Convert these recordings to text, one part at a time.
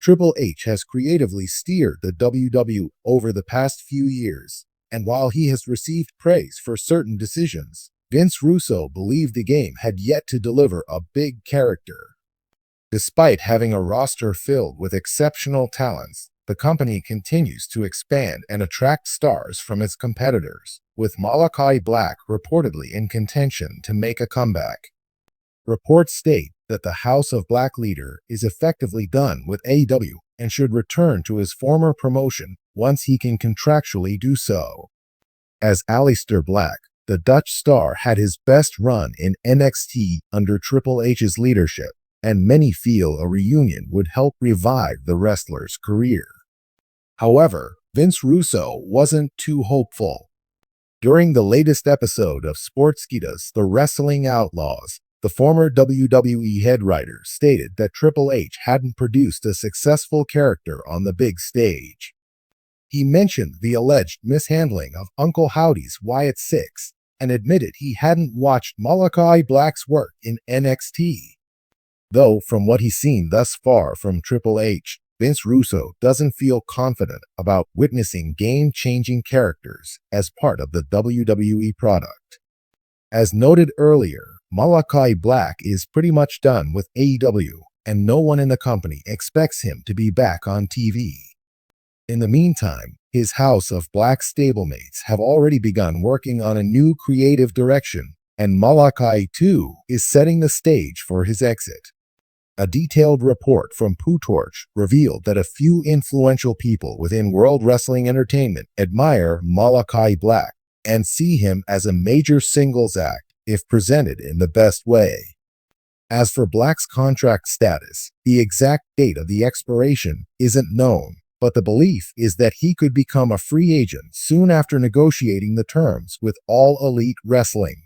Triple H has creatively steered the WWE over the past few years, and while he has received praise for certain decisions, Vince Russo believed the game had yet to deliver a big character. Despite having a roster filled with exceptional talents, the company continues to expand and attract stars from its competitors, with Malachi Black reportedly in contention to make a comeback. Reports state that the House of Black leader is effectively done with AEW and should return to his former promotion once he can contractually do so. As Aleister Black, the Dutch star had his best run in NXT under Triple H's leadership, and many feel a reunion would help revive the wrestler's career. However, Vince Russo wasn't too hopeful. During the latest episode of Sportskeeda's The Wrestling Outlaws, the former WWE head writer stated that Triple H hadn't produced a successful character on the big stage. He mentioned the alleged mishandling of Uncle Howdy's Wyatt Six and admitted he hadn't watched Malachi Black's work in NXT. Though from what he's seen thus far from Triple H, Vince Russo doesn't feel confident about witnessing game-changing characters as part of the WWE product. As noted earlier, Malachi Black is pretty much done with AEW, and no one in the company expects him to be back on TV. In the meantime, his House of Black stablemates have already begun working on a new creative direction, and Malachi, too, is setting the stage for his exit. A detailed report from PooTorch revealed that a few influential people within World Wrestling Entertainment admire Malachi Black and see him as a major singles act if presented in the best way. As for Black's contract status, the exact date of the expiration isn't known, but the belief is that he could become a free agent soon after negotiating the terms with All Elite Wrestling.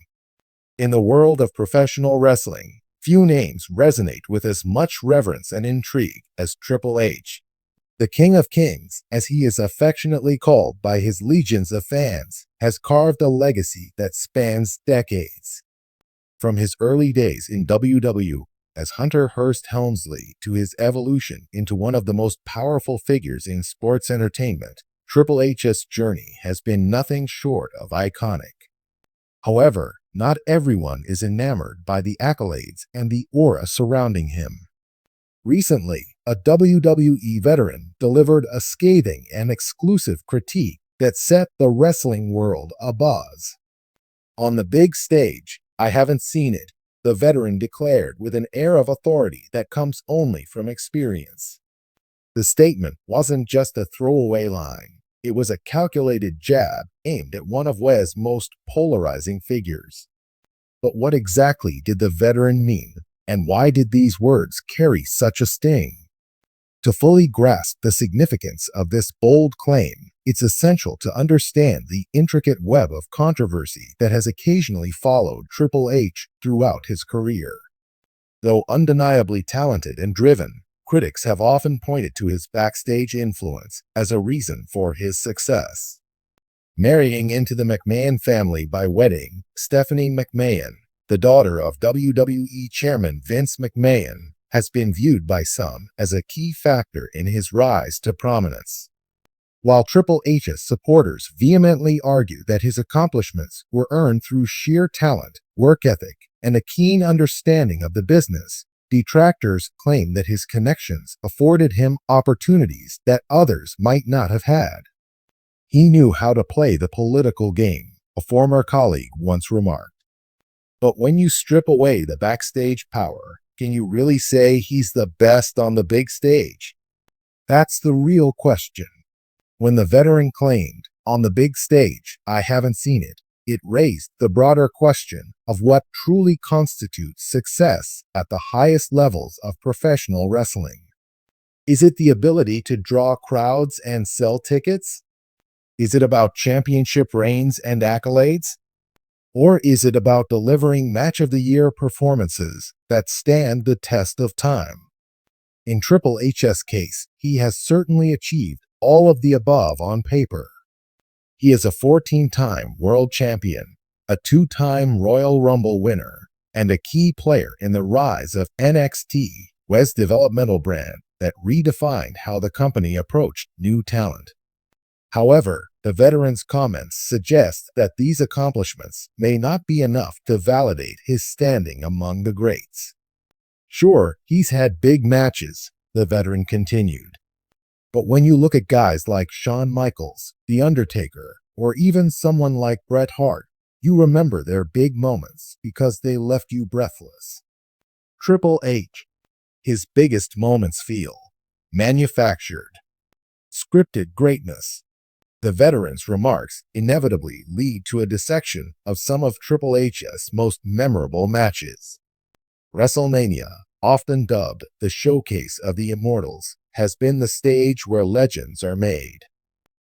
In the world of professional wrestling, few names resonate with as much reverence and intrigue as Triple H. The King of Kings, as he is affectionately called by his legions of fans, has carved a legacy that spans decades. From his early days in WWE as Hunter Hearst Helmsley to his evolution into one of the most powerful figures in sports entertainment, Triple H's journey has been nothing short of iconic. However, not everyone is enamored by the accolades and the aura surrounding him. Recently, a WWE veteran delivered a scathing and exclusive critique that set the wrestling world abuzz. "On the big stage, I haven't seen it," the veteran declared with an air of authority that comes only from experience. The statement wasn't just a throwaway line. It was a calculated jab aimed at one of Wwe's most polarizing figures. But what exactly did the veteran mean, and why did these words carry such a sting? To fully grasp the significance of this bold claim, it's essential to understand the intricate web of controversy that has occasionally followed Triple H throughout his career. Though undeniably talented and driven, critics have often pointed to his backstage influence as a reason for his success. Marrying into the McMahon family by wedding, Stephanie McMahon, the daughter of WWE Chairman Vince McMahon, has been viewed by some as a key factor in his rise to prominence. While Triple H's supporters vehemently argue that his accomplishments were earned through sheer talent, work ethic, and a keen understanding of the business, detractors claim that his connections afforded him opportunities that others might not have had. "He knew how to play the political game," a former colleague once remarked. But when you strip away the backstage power, can you really say he's the best on the big stage? That's the real question. When the veteran claimed, "On the big stage, I haven't seen it," it raised the broader question of what truly constitutes success at the highest levels of professional wrestling. Is it the ability to draw crowds and sell tickets? Is it about championship reigns and accolades? Or is it about delivering match-of-the-year performances that stand the test of time? In Triple H's case, he has certainly achieved all of the above on paper. He is a 14-time world champion, a 2-time Royal Rumble winner, and a key player in the rise of NXT, Wwe's developmental brand, that redefined how the company approached new talent. However, the veteran's comments suggest that these accomplishments may not be enough to validate his standing among the greats. Sure, he's had big matches, the veteran continued. But when you look at guys like Shawn Michaels, The Undertaker, or even someone like Bret Hart, you remember their big moments because they left you breathless. Triple H. His biggest moments feel manufactured, scripted greatness. The veteran's remarks inevitably lead to a dissection of some of Triple H's most memorable matches. WrestleMania, often dubbed the showcase of the immortals, has been the stage where legends are made.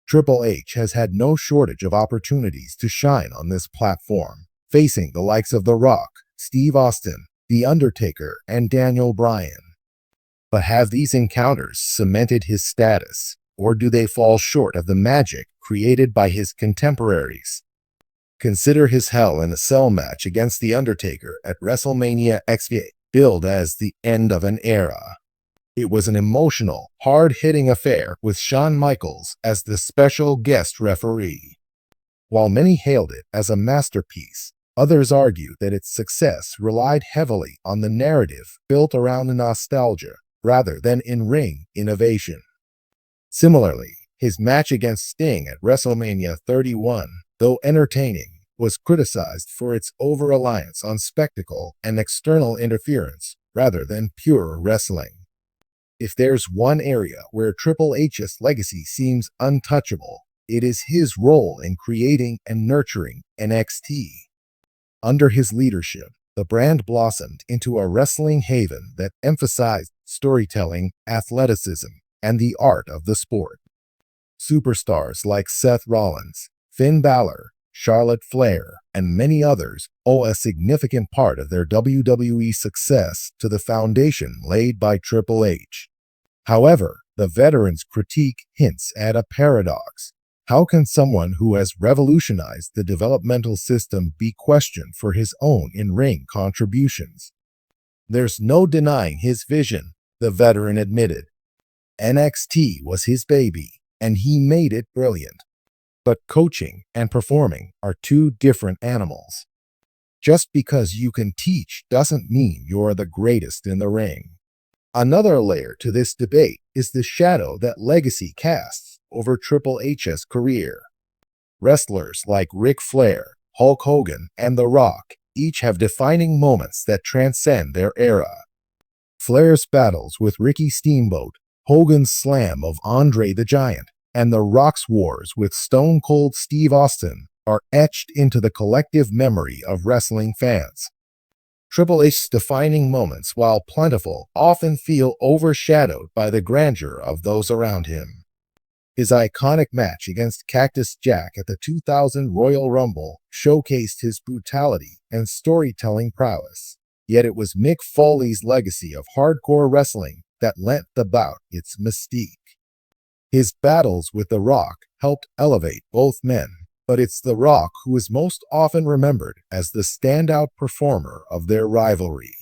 Triple H has had no shortage of opportunities to shine on this platform, facing the likes of The Rock, Steve Austin, The Undertaker, and Daniel Bryan. But have these encounters cemented his status, or do they fall short of the magic created by his contemporaries? Consider his Hell in a Cell match against The Undertaker at WrestleMania X, billed as the end of an era. It was an emotional, hard-hitting affair with Shawn Michaels as the special guest referee. While many hailed it as a masterpiece, others argued that its success relied heavily on the narrative built around nostalgia rather than in-ring innovation. Similarly, his match against Sting at WrestleMania 31, though entertaining, was criticized for its over-reliance on spectacle and external interference rather than pure wrestling. If there's one area where Triple H's legacy seems untouchable, it is his role in creating and nurturing NXT. Under his leadership, the brand blossomed into a wrestling haven that emphasized storytelling, athleticism, and the art of the sport. Superstars like Seth Rollins, Finn Balor, Charlotte Flair, and many others owe a significant part of their WWE success to the foundation laid by Triple H. However, the veteran's critique hints at a paradox. How can someone who has revolutionized the developmental system be questioned for his own in-ring contributions? There's no denying his vision, the veteran admitted. NXT was his baby, and he made it brilliant. But coaching and performing are two different animals. Just because you can teach doesn't mean you're the greatest in the ring. Another layer to this debate is the shadow that legacy casts over Triple H's career. Wrestlers like Ric Flair, Hulk Hogan, and The Rock each have defining moments that transcend their era. Flair's battles with Ricky Steamboat, Hogan's slam of Andre the Giant, and The Rock's wars with Stone Cold Steve Austin are etched into the collective memory of wrestling fans. Triple H's defining moments, while plentiful, often feel overshadowed by the grandeur of those around him. His iconic match against Cactus Jack at the 2000 Royal Rumble showcased his brutality and storytelling prowess, yet it was Mick Foley's legacy of hardcore wrestling that lent the bout its mystique. His battles with The Rock helped elevate both men, but it's The Rock who is most often remembered as the standout performer of their rivalry.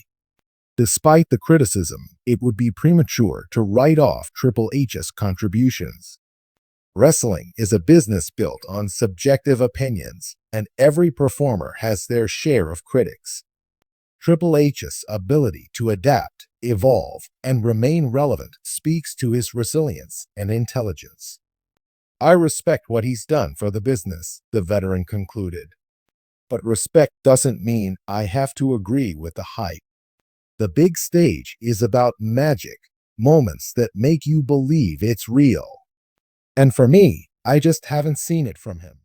Despite the criticism, it would be premature to write off Triple H's contributions. Wrestling is a business built on subjective opinions, and every performer has their share of critics. Triple H's ability to adapt, evolve, and remain relevant speaks to his resilience and intelligence. I respect what he's done for the business, the veteran concluded. But respect doesn't mean I have to agree with the hype. The big stage is about magic, moments that make you believe it's real. And for me, I just haven't seen it from him.